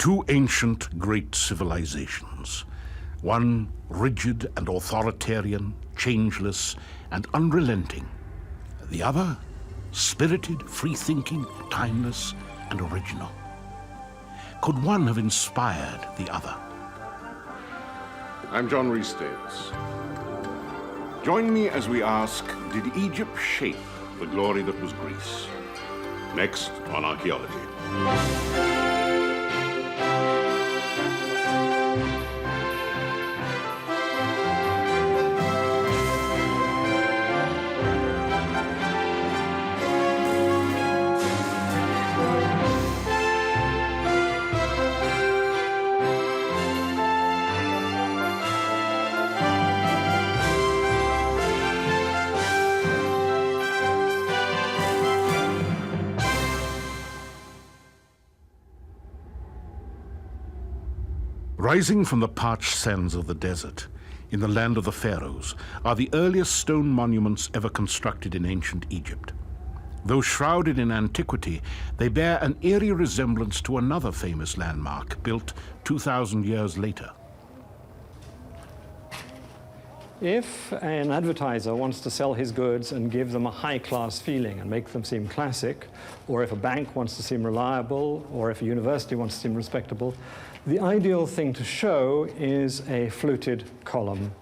Two ancient great civilizations, one rigid and authoritarian, changeless and unrelenting, the other spirited, free-thinking, timeless and original. Could one have inspired the other? I'm John Rhys Davis. Join me as we ask, did Egypt shape the glory that was Greece? Next on Archaeology. Rising from the parched sands of the desert, in the land of the pharaohs, are the earliest stone monuments ever constructed in ancient Egypt. Though shrouded in antiquity, they bear an eerie resemblance to another famous landmark built 2,000 years later. If an advertiser wants to sell his goods and give them a high-class feeling and make them seem classic, or if a bank wants to seem reliable, or if a university wants to seem respectable, the ideal thing to show is a fluted column,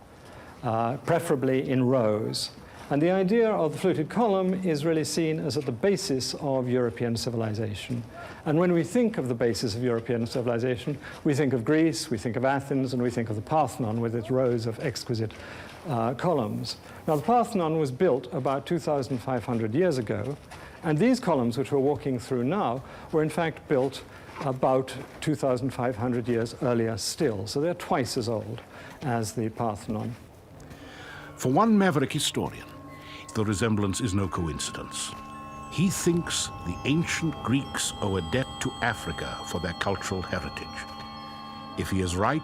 preferably in rows. And the idea of the fluted column is really seen as at the basis of European civilization. And when we think of the basis of European civilization, we think of Greece, we think of Athens, and we think of the Parthenon with its rows of exquisite columns. Now, the Parthenon was built about 2,500 years ago, and these columns, which we're walking through now, were in fact built about 2,500 years earlier still. So they're twice as old as the Parthenon. For one maverick historian, the resemblance is no coincidence. He thinks the ancient Greeks owe a debt to Africa for their cultural heritage. If he is right,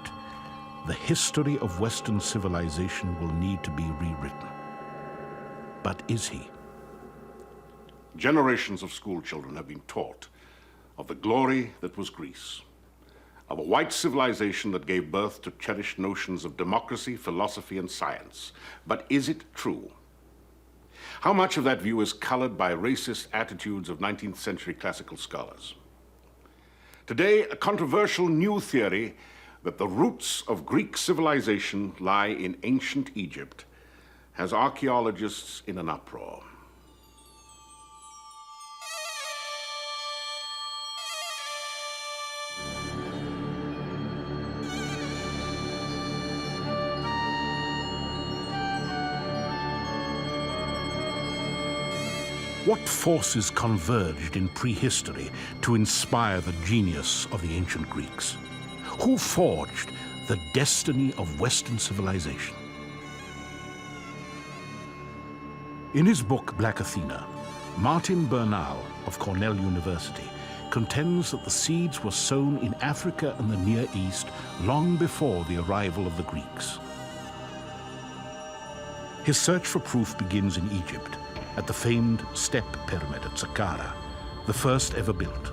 the history of Western civilization will need to be rewritten. But is he? Generations of school children have been taught of the glory that was Greece, of a white civilization that gave birth to cherished notions of democracy, philosophy, and science. But is it true? How much of that view is colored by racist attitudes of 19th century classical scholars? Today, a controversial new theory that the roots of Greek civilization lie in ancient Egypt has archaeologists in an uproar. What forces converged in prehistory to inspire the genius of the ancient Greeks? Who forged the destiny of Western civilization? In his book, Black Athena, Martin Bernal of Cornell University contends that the seeds were sown in Africa and the Near East long before the arrival of the Greeks. His search for proof begins in Egypt, at the famed step pyramid at Saqqara, the first ever built.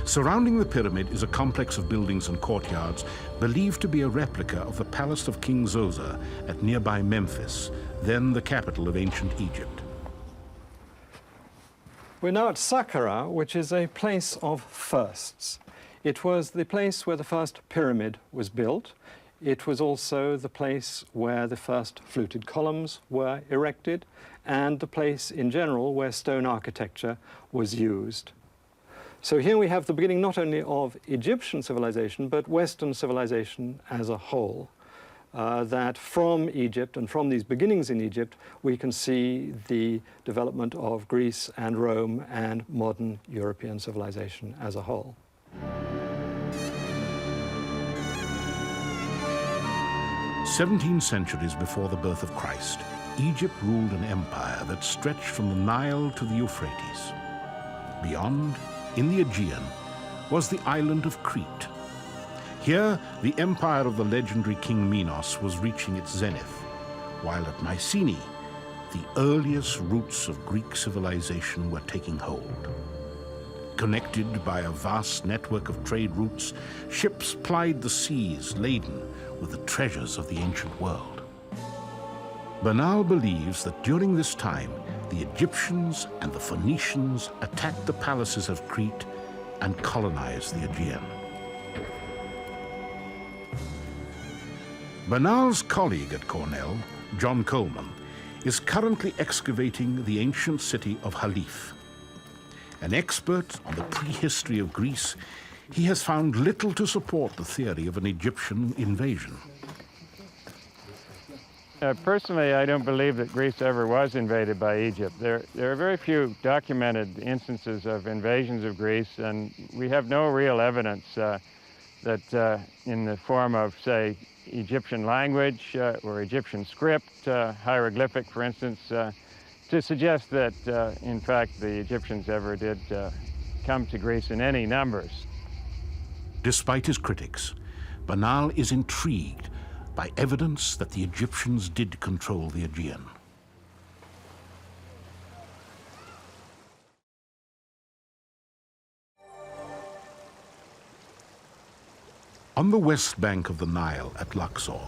Surrounding the pyramid is a complex of buildings and courtyards believed to be a replica of the palace of King Zoser at nearby Memphis, then the capital of ancient Egypt. We're now at Saqqara, which is a place of firsts. It was the place where the first pyramid was built. It was also the place where the first fluted columns were erected, and the place in general where stone architecture was used. So here we have the beginning not only of Egyptian civilization, but Western civilization as a whole. That from Egypt and from these beginnings in Egypt, we can see the development of Greece and Rome and modern European civilization as a whole. 17 centuries before the birth of Christ, Egypt ruled an empire that stretched from the Nile to the Euphrates. Beyond, in the Aegean, was the island of Crete. Here, the empire of the legendary King Minos was reaching its zenith, while at Mycenae, the earliest roots of Greek civilization were taking hold. Connected by a vast network of trade routes, ships plied the seas laden with the treasures of the ancient world. Bernal believes that during this time, the Egyptians and the Phoenicians attacked the palaces of Crete and colonized the Aegean. Bernal's colleague at Cornell, John Coleman, is currently excavating the ancient city of Halif. An expert on the prehistory of Greece, he has found little to support the theory of an Egyptian invasion. Personally, I don't believe that Greece ever was invaded by Egypt. There are very few documented instances of invasions of Greece, and we have no real evidence that in the form of, say, Egyptian language or Egyptian script, hieroglyphic, for instance, to suggest that, in fact, the Egyptians ever did come to Greece in any numbers. Despite his critics, Bernal is intrigued by evidence that the Egyptians did control the Aegean. On the west bank of the Nile at Luxor,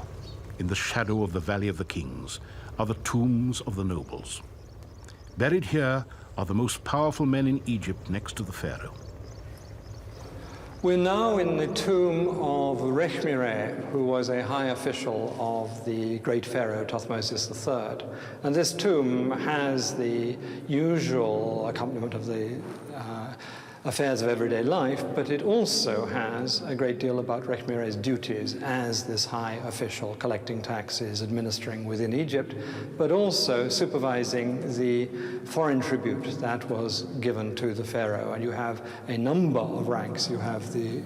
in the shadow of the Valley of the Kings, are the tombs of the nobles. Buried here are the most powerful men in Egypt next to the pharaoh. We're now in the tomb of Rechmireh, who was a high official of the great pharaoh Thutmosis III. And this tomb has the usual accompaniment of the affairs of everyday life, but it also has a great deal about Rechmireh's duties as this high official, collecting taxes, administering within Egypt, but also supervising the foreign tribute that was given to the pharaoh. And you have a number of ranks. You have the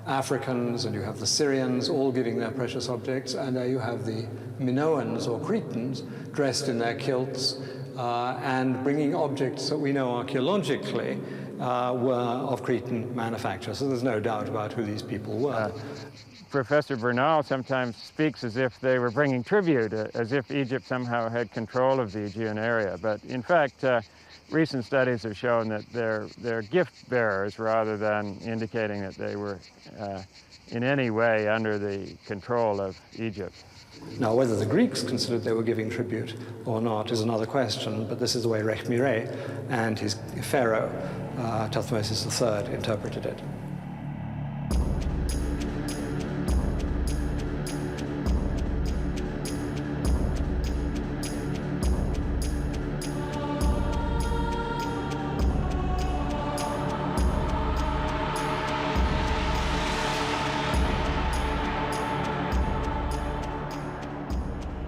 Africans and you have the Syrians all giving their precious objects, and there you have the Minoans or Cretans dressed in their kilts and bringing objects that we know archaeologically were of Cretan manufacture. So there's no doubt about who these people were. Professor Bernal sometimes speaks as if they were bringing tribute, as if Egypt somehow had control of the Aegean area. But in fact, recent studies have shown that they're gift bearers rather than indicating that they were in any way under the control of Egypt. Now, whether the Greeks considered they were giving tribute or not is another question, but this is the way Rechmireh and his pharaoh, Thutmosis III, interpreted it.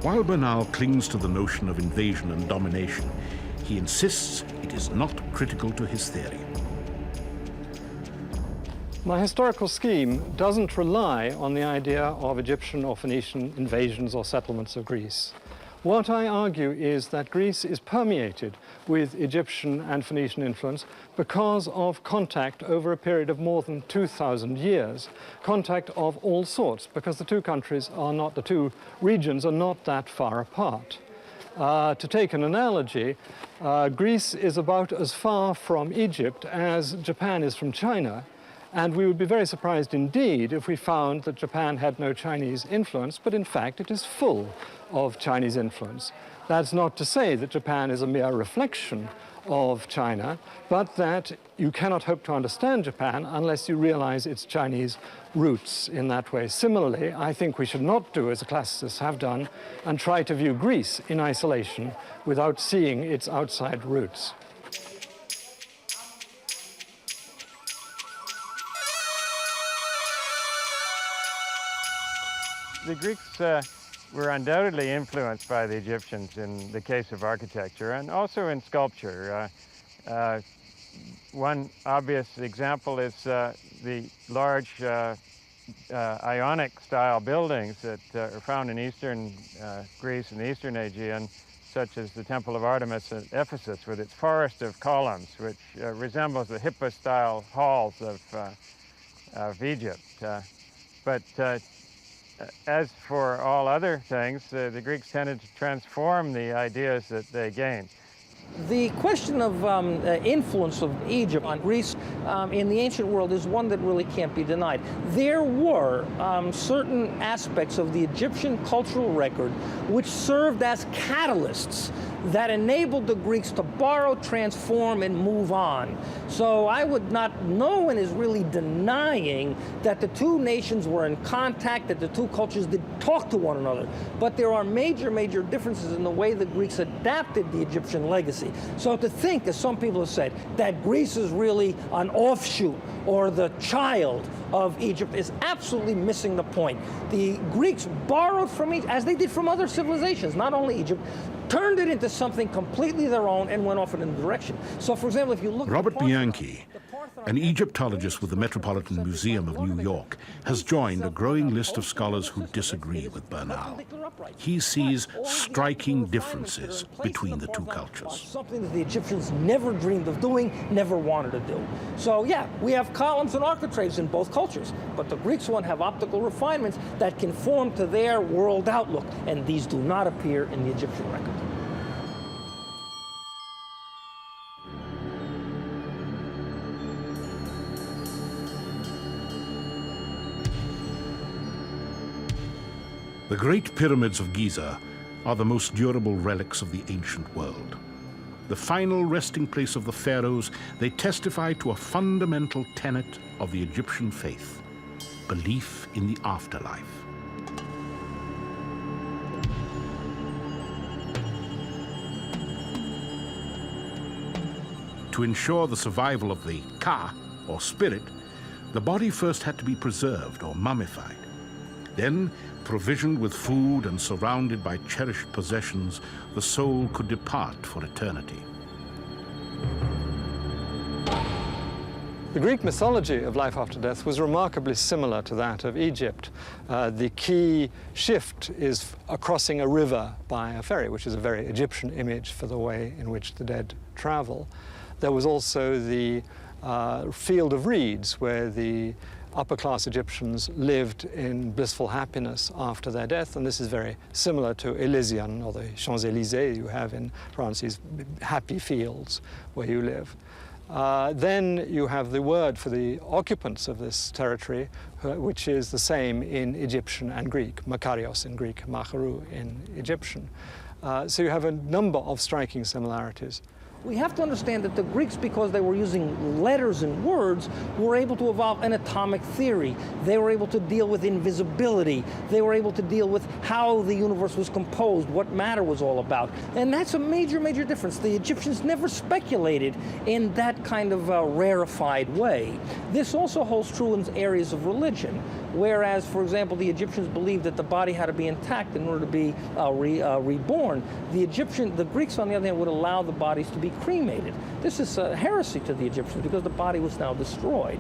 While Bernal clings to the notion of invasion and domination, he insists it is not critical to his theory. My historical scheme doesn't rely on the idea of Egyptian or Phoenician invasions or settlements of Greece. What I argue is that Greece is permeated with Egyptian and Phoenician influence because of contact over a period of more than 2,000 years, contact of all sorts, because the two countries are not, the two regions are not that far apart. To take an analogy, Greece is about as far from Egypt as Japan is from China, and we would be very surprised indeed if we found that Japan had no Chinese influence, but in fact it is full of Chinese influence. That's not to say that Japan is a mere reflection of China, but that you cannot hope to understand Japan unless you realize its Chinese roots in that way. Similarly, I think we should not do as the classicists have done and try to view Greece in isolation without seeing its outside roots. The Greeks were undoubtedly influenced by the Egyptians in the case of architecture and also in sculpture. One obvious example is the large Ionic-style buildings that are found in eastern Greece and the eastern Aegean, such as the Temple of Artemis at Ephesus with its forest of columns, which resembles the Hippo-style halls of Egypt. But as for all other things, the Greeks tended to transform the ideas that they gained. The question of influence of Egypt on Greece in the ancient world is one that really can't be denied. There were certain aspects of the Egyptian cultural record which served as catalysts that enabled the Greeks to borrow, transform, and move on. So no one is really denying that the two nations were in contact, that the two cultures did talk to one another. But there are major, major differences in the way the Greeks adapted the Egyptian legacy. So to think, as some people have said, that Greece is really an offshoot or the child of Egypt is absolutely missing the point. The Greeks borrowed from Egypt, as they did from other civilizations, not only Egypt, turned it into something completely their own and went off in a direction. So, for example, if you look Robert at Bianchi, an Egyptologist with the Metropolitan Museum of New York, has joined a growing list of scholars who disagree with Bernal. He sees striking differences between the two cultures. Something that the Egyptians never dreamed of doing, never wanted to do. So yeah, we have columns and architraves in both cultures, but the Greeks one have optical refinements that conform to their world outlook, and these do not appear in the Egyptian record. The Great Pyramids of Giza are the most durable relics of the ancient world. The final resting place of the pharaohs, they testify to a fundamental tenet of the Egyptian faith: belief in the afterlife. To ensure the survival of the Ka, or spirit, the body first had to be preserved or mummified. Then, provisioned with food and surrounded by cherished possessions, the soul could depart for eternity. The Greek mythology of life after death was remarkably similar to that of Egypt. The key shift is crossing a river by a ferry, which is a very Egyptian image for the way in which the dead travel. There was also the field of reeds, where the upper-class Egyptians lived in blissful happiness after their death, and this is very similar to Elysian, or the Champs-Élysées you have in France, these happy fields where you live. Then you have the word for the occupants of this territory, which is the same in Egyptian and Greek, Makarios in Greek, Macharu in Egyptian. So you have a number of striking similarities. We have to understand that the Greeks, because they were using letters and words, were able to evolve an atomic theory. They were able to deal with invisibility. They were able to deal with how the universe was composed, what matter was all about. And that's a major, major difference. The Egyptians never speculated in that kind of rarefied way. This also holds true in areas of religion, whereas, for example, the Egyptians believed that the body had to be intact in order to be reborn. The Greeks, on the other hand, would allow the bodies to be cremated. This is a heresy to the Egyptians because the body was now destroyed.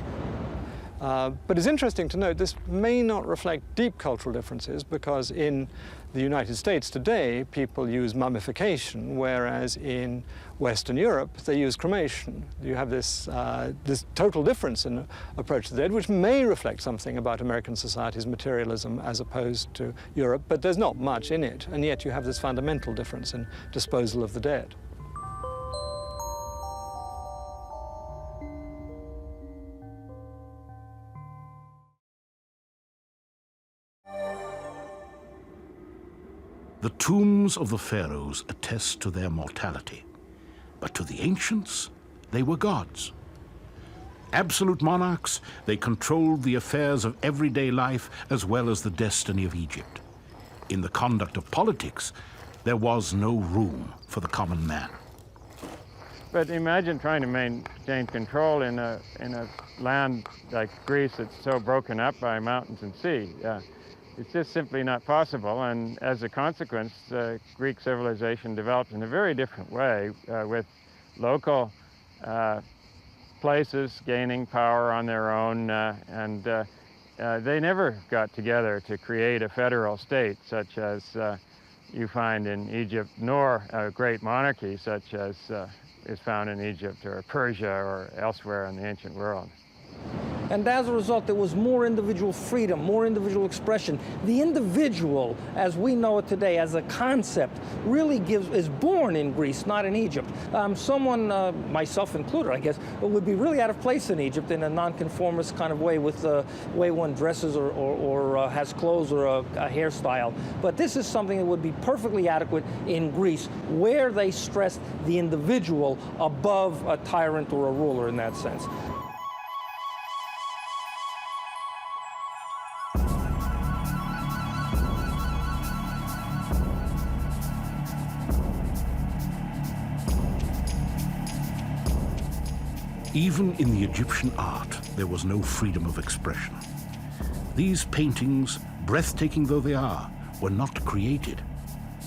But it's interesting to note this may not reflect deep cultural differences, because in the United States today people use mummification, whereas in Western Europe they use cremation. You have this total difference in approach to the dead, which may reflect something about American society's materialism as opposed to Europe, but there's not much in it, and yet you have this fundamental difference in disposal of the dead. The tombs of the pharaohs attest to their mortality, but to the ancients, they were gods. Absolute monarchs, they controlled the affairs of everyday life as well as the destiny of Egypt. In the conduct of politics, there was no room for the common man. But imagine trying to maintain control in a land like Greece that's so broken up by mountains and sea. It's just simply not possible, and as a consequence, Greek civilization developed in a very different way, with local places gaining power on their own, and they never got together to create a federal state such as you find in Egypt, nor a great monarchy such as is found in Egypt or Persia or elsewhere in the ancient world. And as a result, there was more individual freedom, more individual expression. The individual, as we know it today, as a concept, really is born in Greece, not in Egypt. Someone, myself included, I guess, would be really out of place in Egypt in a nonconformist kind of way with the way one dresses or has clothes or a hairstyle. But this is something that would be perfectly adequate in Greece, where they stressed the individual above a tyrant or a ruler in that sense. Even in the Egyptian art, there was no freedom of expression. These paintings, breathtaking though they are, were not created.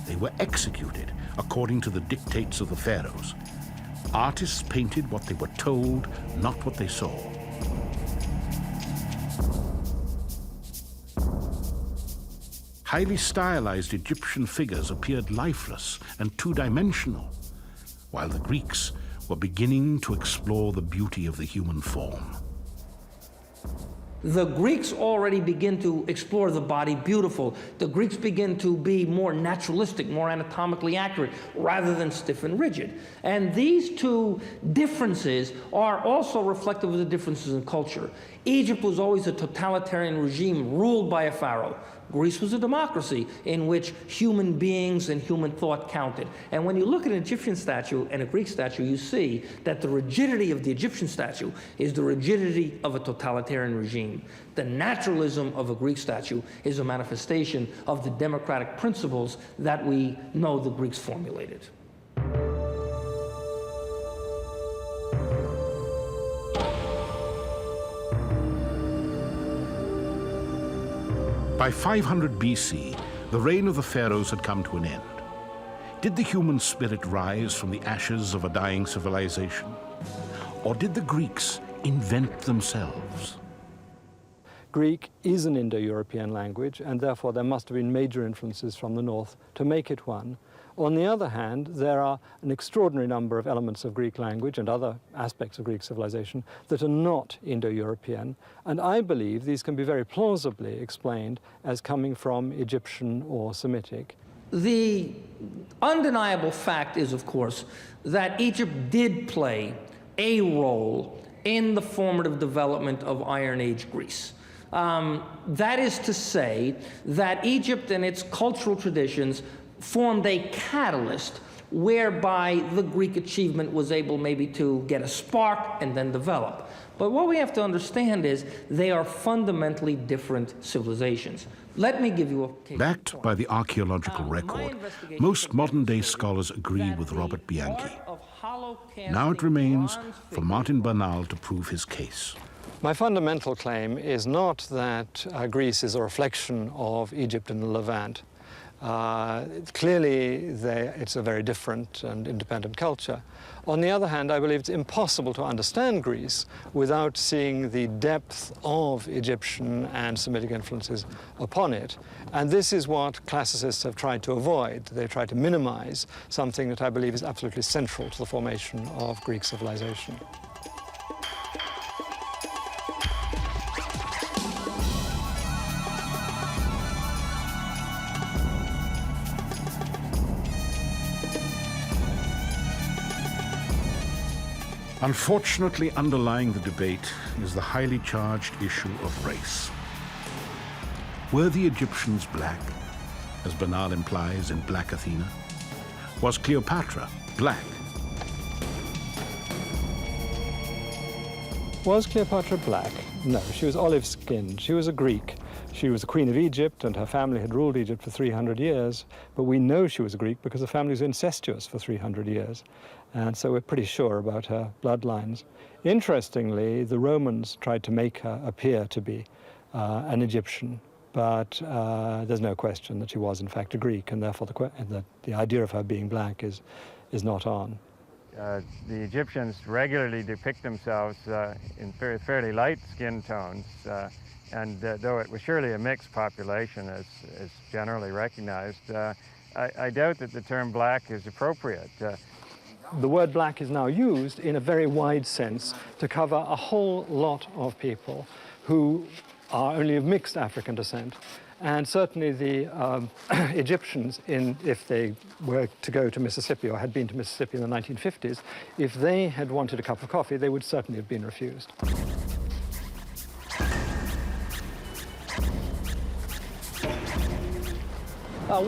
They were executed according to the dictates of the pharaohs. Artists painted what they were told, not what they saw. Highly stylized Egyptian figures appeared lifeless and two-dimensional, while the Greeks were beginning to explore the beauty of the human form. The Greeks already begin to explore the body beautiful. The Greeks begin to be more naturalistic, more anatomically accurate, rather than stiff and rigid. And these two differences are also reflective of the differences in culture. Egypt was always a totalitarian regime ruled by a pharaoh. Greece was a democracy in which human beings and human thought counted. And when you look at an Egyptian statue and a Greek statue, you see that the rigidity of the Egyptian statue is the rigidity of a totalitarian regime. The naturalism of a Greek statue is a manifestation of the democratic principles that we know the Greeks formulated. By 500 BC, the reign of the pharaohs had come to an end. Did the human spirit rise from the ashes of a dying civilization? Or did the Greeks invent themselves? Greek is an Indo-European language, and therefore there must have been major influences from the north to make it one. On the other hand, there are an extraordinary number of elements of Greek language and other aspects of Greek civilization that are not Indo-European, and I believe these can be very plausibly explained as coming from Egyptian or Semitic. The undeniable fact is, of course, that Egypt did play a role in the formative development of Iron Age Greece. That is to say that Egypt and its cultural traditions formed a catalyst whereby the Greek achievement was able maybe to get a spark and then develop. But what we have to understand is they are fundamentally different civilizations. Let me give you a case. Backed by the archaeological record, most modern-day scholars agree with Robert Bianchi. Now it remains for Martin Bernal to prove his case. My fundamental claim is not that Greece is a reflection of Egypt and the Levant. Clearly, it's a very different and independent culture. On the other hand, I believe it's impossible to understand Greece without seeing the depth of Egyptian and Semitic influences upon it. And this is what classicists have tried to avoid. They try to minimize something that I believe is absolutely central to the formation of Greek civilization. Unfortunately, underlying the debate is the highly charged issue of race. Were the Egyptians black, as Bernal implies in Black Athena? Was Cleopatra black? Was Cleopatra black? No, she was olive-skinned. She was a Greek. She was the queen of Egypt, and her family had ruled Egypt for 300 years. But we know she was a Greek because the family was incestuous for 300 years. And so we're pretty sure about her bloodlines. Interestingly, the Romans tried to make her appear to be an Egyptian. But there's no question that she was, in fact, a Greek, and therefore the idea of her being black is not on. The Egyptians regularly depict themselves in fairly light skin tones, and though it was surely a mixed population, as generally recognized, I doubt that the term black is appropriate. the word black is now used in a very wide sense to cover a whole lot of people who are only of mixed African descent. And certainly the Egyptians, if they were to go to Mississippi or had been to Mississippi in the 1950s, if they had wanted a cup of coffee, they would certainly have been refused.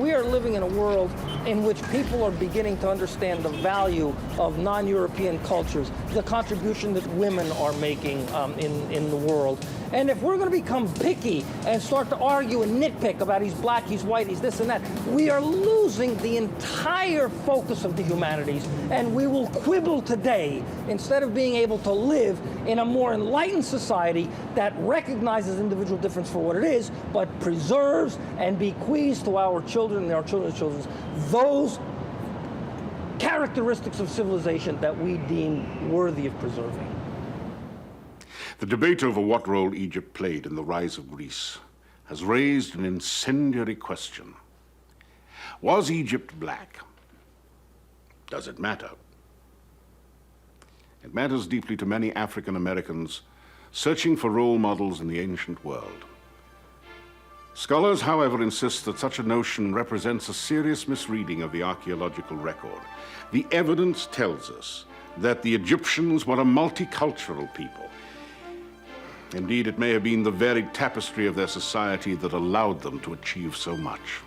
We are living in a world in which people are beginning to understand the value of non-European cultures, the contribution that women are making in the world. And if we're going to become picky and start to argue and nitpick about he's black, he's white, he's this and that, we are losing the entire focus of the humanities, and we will quibble today instead of being able to live in a more enlightened society that recognizes individual difference for what it is, but preserves and bequeaths to our children and our children's children those characteristics of civilization that we deem worthy of preserving. The debate over what role Egypt played in the rise of Greece has raised an incendiary question. Was Egypt black? Does it matter? It matters deeply to many African Americans searching for role models in the ancient world. Scholars, however, insist that such a notion represents a serious misreading of the archaeological record. The evidence tells us that the Egyptians were a multicultural people. Indeed, it may have been the varied tapestry of their society that allowed them to achieve so much.